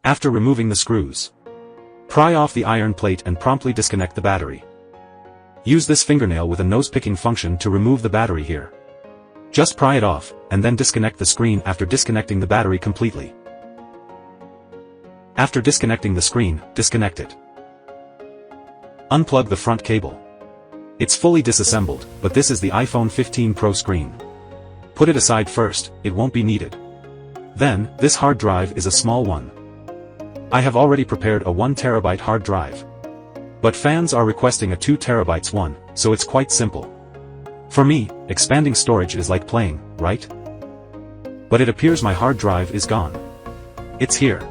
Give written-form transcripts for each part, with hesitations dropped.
After removing the screws, pry off the iron plate and promptly disconnect the battery. Use this fingernail with a nose-picking function to remove the battery here. Just pry it off, and then disconnect the screen after disconnecting the battery completely. After disconnecting the screen, disconnect it. Unplug the front cable. It's fully disassembled, but this is the iPhone 15 Pro screen. Put it aside first, it won't be needed. Then, this hard drive is a small one. I have already prepared a 1 TB hard drive. But fans are requesting a 2 TB one, so it's quite simple. For me, expanding storage is like playing, right? But it appears my hard drive is gone. It's here.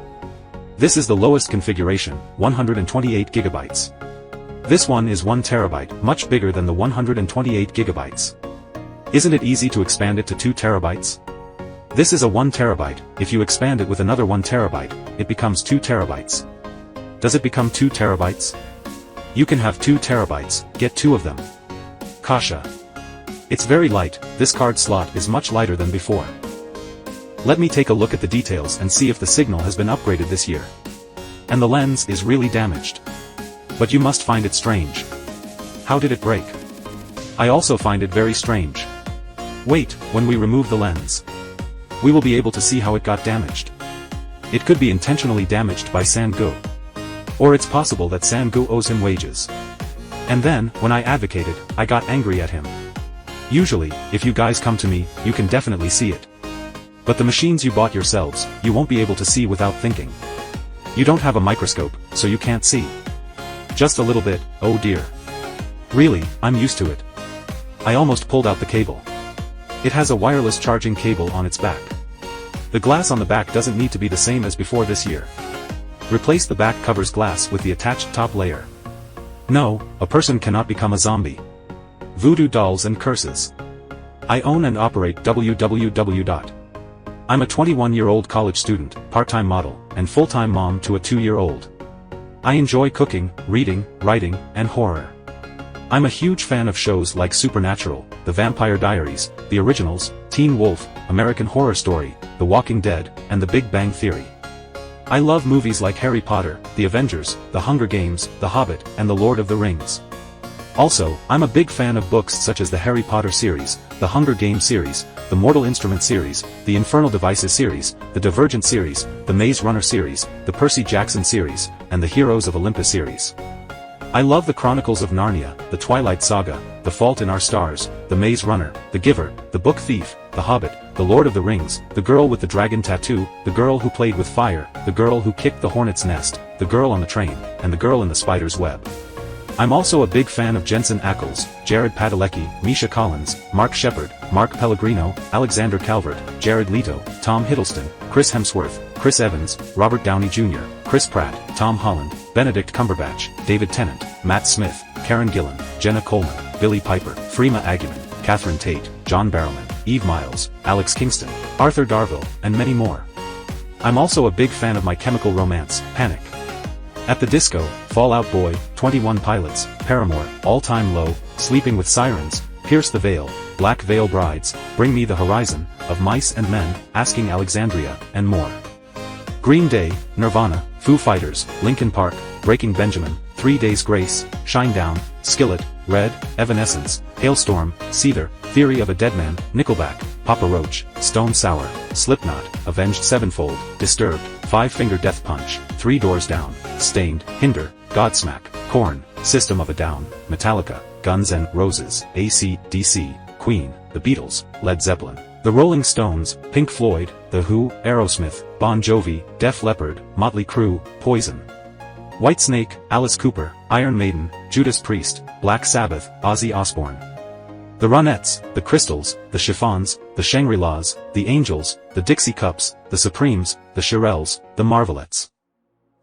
This is the lowest configuration, 128 GB. This one is 1 TB, much bigger than the 128 GB. Isn't it easy to expand it to 2 TB? This is a 1 TB, if you expand it with another 1 TB, it becomes 2 TB. Does it become 2 TB? You can have 2 TB, get 2 of them. Kasha. It's very light, this card slot is much lighter than before. Let me take a look at the details and see if the signal has been upgraded this year. And the lens is really damaged. But you must find it strange. How did it break? I also find it very strange. Wait, when we remove the lens, we will be able to see how it got damaged. It could be intentionally damaged by Sangu. Or it's possible that Sangu owes him wages. And then, when I advocated, I got angry at him. Usually, if you guys come to me, you can definitely see it. But the machines you bought yourselves, you won't be able to see without thinking. You don't have a microscope, so you can't see. Just a little bit, oh dear. Really, I'm used to it. I almost pulled out the cable. It has a wireless charging cable on its back. The glass on the back doesn't need to be the same as before this year. Replace the back cover's glass with the attached top layer. No, a person cannot become a zombie. Voodoo dolls and curses. I own and operate www. I'm a 21-year-old college student, part-time model, and full-time mom to a 2-year-old. I enjoy cooking, reading, writing, and horror. I'm a huge fan of shows like Supernatural, The Vampire Diaries, The Originals, Teen Wolf, American Horror Story, The Walking Dead, and The Big Bang Theory. I love movies like Harry Potter, The Avengers, The Hunger Games, The Hobbit, and The Lord of the Rings. Also, I'm a big fan of books such as the Harry Potter series, the Hunger Games series, the Mortal Instruments series, the Infernal Devices series, the Divergent series, the Maze Runner series, the Percy Jackson series, and the Heroes of Olympus series. I love the Chronicles of Narnia, the Twilight Saga, The Fault in Our Stars, the Maze Runner, The Giver, The Book Thief, The Hobbit, The Lord of the Rings, The Girl with the Dragon Tattoo, The Girl Who Played with Fire, The Girl Who Kicked the Hornet's Nest, The Girl on the Train, and The Girl in the Spider's Web. I'm also a big fan of Jensen Ackles, Jared Padalecki, Misha Collins, Mark Shepard, Mark Pellegrino, Alexander Calvert, Jared Leto, Tom Hiddleston, Chris Hemsworth, Chris Evans, Robert Downey Jr., Chris Pratt, Tom Holland, Benedict Cumberbatch, David Tennant, Matt Smith, Karen Gillan, Jenna Coleman, Billy Piper, Freema Agyeman, Catherine Tate, John Barrowman, Eve Miles, Alex Kingston, Arthur Darvill, and many more. I'm also a big fan of My Chemical Romance, Panic at the Disco, Fall Out Boy, 21 Pilots, Paramore, All Time Low, Sleeping with Sirens, Pierce the Veil, Black Veil Brides, Bring Me the Horizon, Of Mice and Men, Asking Alexandria, and more. Green Day, Nirvana, Foo Fighters, Linkin Park, Breaking Benjamin, 3 Days Grace, Shinedown, Skillet, Red, Evanescence, Hailstorm, Seether, Theory of a Deadman, Nickelback, Papa Roach, Stone Sour, Slipknot, Avenged Sevenfold, Disturbed, Five Finger Death Punch, Three Doors Down, Stained, Hinder, Godsmack, Korn, System of a Down, Metallica, Guns N' Roses, AC/DC, Queen, The Beatles, Led Zeppelin, The Rolling Stones, Pink Floyd, The Who, Aerosmith, Bon Jovi, Def Leppard, Motley Crue, Poison, Whitesnake, Alice Cooper, Iron Maiden, Judas Priest, Black Sabbath, Ozzy Osbourne. The Ronettes, The Crystals, The Chiffons, The Shangri-Las, The Angels, The Dixie Cups, The Supremes, The Shirelles, The Marvelettes.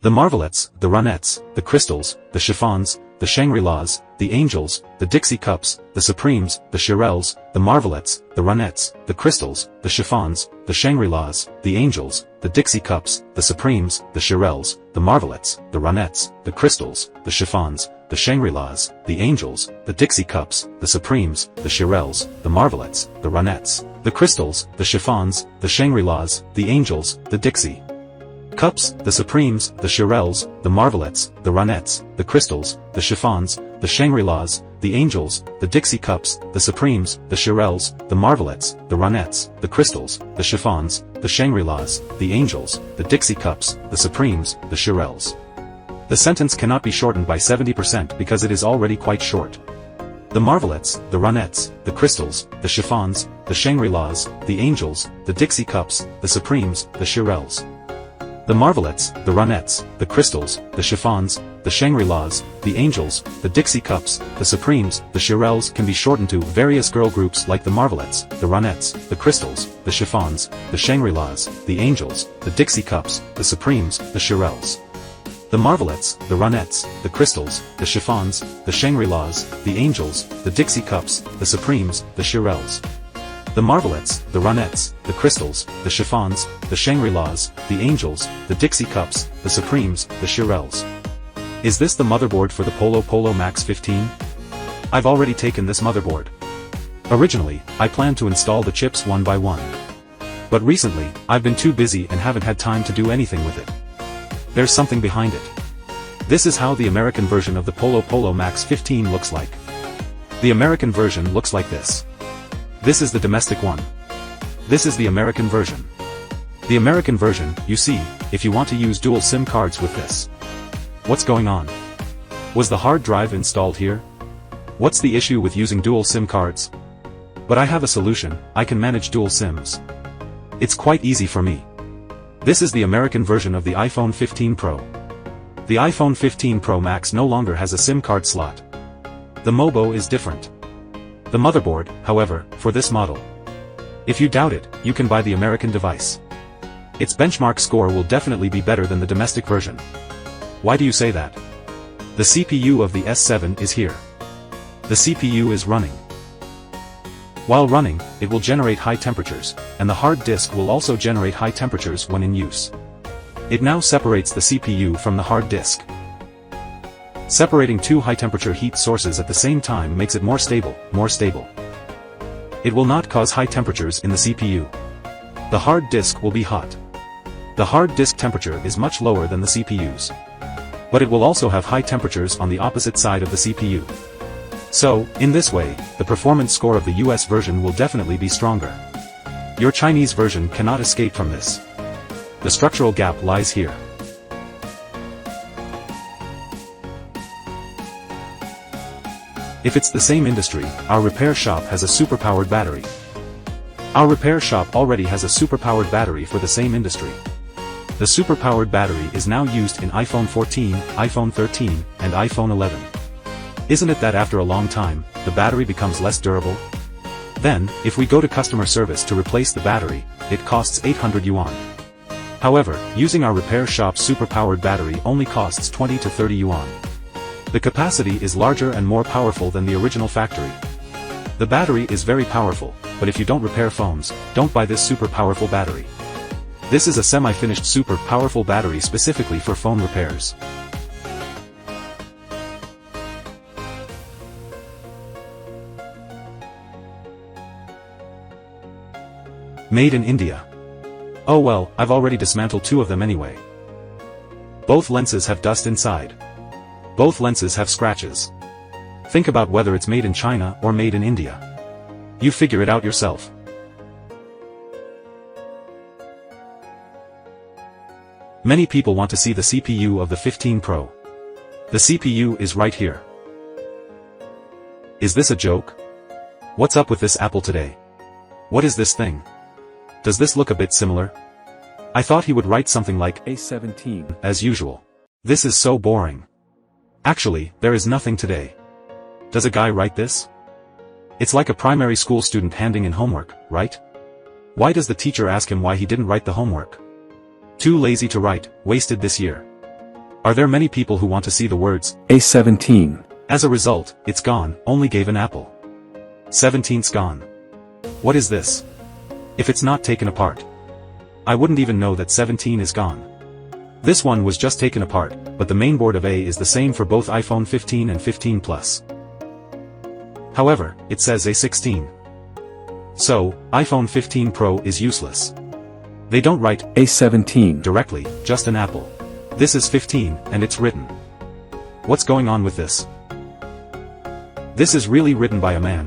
The Marvelettes, The Ronettes, The Crystals, The Chiffons, The Shangri-Las, The Angels, The Dixie Cups, The Supremes, The Shirelles, The Marvelettes, The Ronettes, The Crystals, The Chiffons, The Shangri-Las, The Angels, The Dixie Cups, The Supremes, The Shirelles, The Marvelettes, The Ronettes, The Crystals, The Chiffons, The Shangri-Las, The Angels, The Dixie Cups, The Supremes, The Shirelles, The Marvelettes, The Ronettes, The Crystals, The Chiffons, The Shangri-Las, The Angels, The Dixie Cups, the Supremes, the Shirelles, the Marvelettes, the Ronettes, the Crystals, the Chiffons, the Shangri-Las, the Angels, the Dixie Cups, the Supremes, the Shirelles, the Marvelettes, the Ronettes, the Crystals, the Chiffons, the Shangri-Las, the Angels, the Dixie Cups, the Supremes, the Shirelles. The sentence cannot be shortened by 70% because it is already quite short. The Marvelettes, the Ronettes, the Crystals, the Chiffons, the Shangri-Las, the Angels, the Dixie Cups, the Supremes, the Shirelles. The Marvelettes, the Ronettes, the Crystals, the Chiffons, the Shangri-Las, the Angels, the Dixie Cups, the Supremes, the Shirelles can be shortened to various girl groups like the Marvelettes, the Ronettes, the Crystals, the Chiffons, the Shangri-Las, the Angels, the Dixie Cups, the Supremes, the Shirelles. The Marvelettes, the Ronettes, the Crystals, the Chiffons, the Shangri-Las, the Angels, the Dixie Cups, the Supremes, the Shirelles. The Marvelettes, the Ronettes, the Crystals, the Chiffons, the Shangri-Las, the Angels, the Dixie Cups, the Supremes, the Shirelles. Is this the motherboard for the Polo Max 15? I've already taken this motherboard. Originally, I planned to install the chips one by one. But recently, I've been too busy and haven't had time to do anything with it. There's something behind it. This is how the American version of the Polo Max 15 looks like. The American version looks like this. This is the domestic one. This is the American version. The American version, you see, if you want to use dual SIM cards with this. What's going on? Was the hard drive installed here? What's the issue with using dual SIM cards? But I have a solution, I can manage dual SIMs. It's quite easy for me. This is the American version of the iPhone 15 Pro. The iPhone 15 Pro Max no longer has a SIM card slot. The MOBO is different. The motherboard, however, for this model. If you doubt it, you can buy the American device. Its benchmark score will definitely be better than the domestic version. Why do you say that? The CPU of the S7 is here. The CPU is running. While running, it will generate high temperatures, and the hard disk will also generate high temperatures when in use. It now separates the CPU from the hard disk. Separating two high-temperature heat sources at the same time makes it more stable. It will not cause high temperatures in the CPU. The hard disk will be hot. The hard disk temperature is much lower than the CPU's. But it will also have high temperatures on the opposite side of the CPU. So, in this way, the performance score of the US version will definitely be stronger. Your Chinese version cannot escape from this. The structural gap lies here. If it's the same industry, our repair shop has a superpowered battery. Our repair shop already has a superpowered battery for the same industry. The superpowered battery is now used in iPhone 14, iPhone 13, and iPhone 11. Isn't it that after a long time, the battery becomes less durable? Then, if we go to customer service to replace the battery, it costs 800 yuan. However, using our repair shop's superpowered battery only costs 20 to 30 yuan. The capacity is larger and more powerful than the original factory. The battery is very powerful, but if you don't repair phones, don't buy this super powerful battery. This is a semi-finished super powerful battery specifically for phone repairs. Made in India. Oh well, I've already dismantled two of them anyway. Both lenses have dust inside. Both lenses have scratches. Think about whether it's made in China or made in India. You figure it out yourself. Many people want to see the CPU of the 15 Pro. The CPU is right here. Is this a joke? What's up with this Apple today? What is this thing? Does this look a bit similar? I thought he would write something like A17 as usual. This is so boring. Actually, there is nothing today. Does a guy write this? It's like a primary school student handing in homework, right? Why does the teacher ask him why he didn't write the homework? Too lazy to write, wasted this year. Are there many people who want to see the words A17? As a result, it's gone, only gave an apple. 17's gone. What is this? If it's not taken apart. I wouldn't even know that 17 is gone. This one was just taken apart, but the mainboard of A is the same for both iPhone 15 and 15 Plus. However, it says A16. So, iPhone 15 Pro is useless. They don't write A17 directly, just an apple. This is 15, and it's written. What's going on with this? This is really written by a man.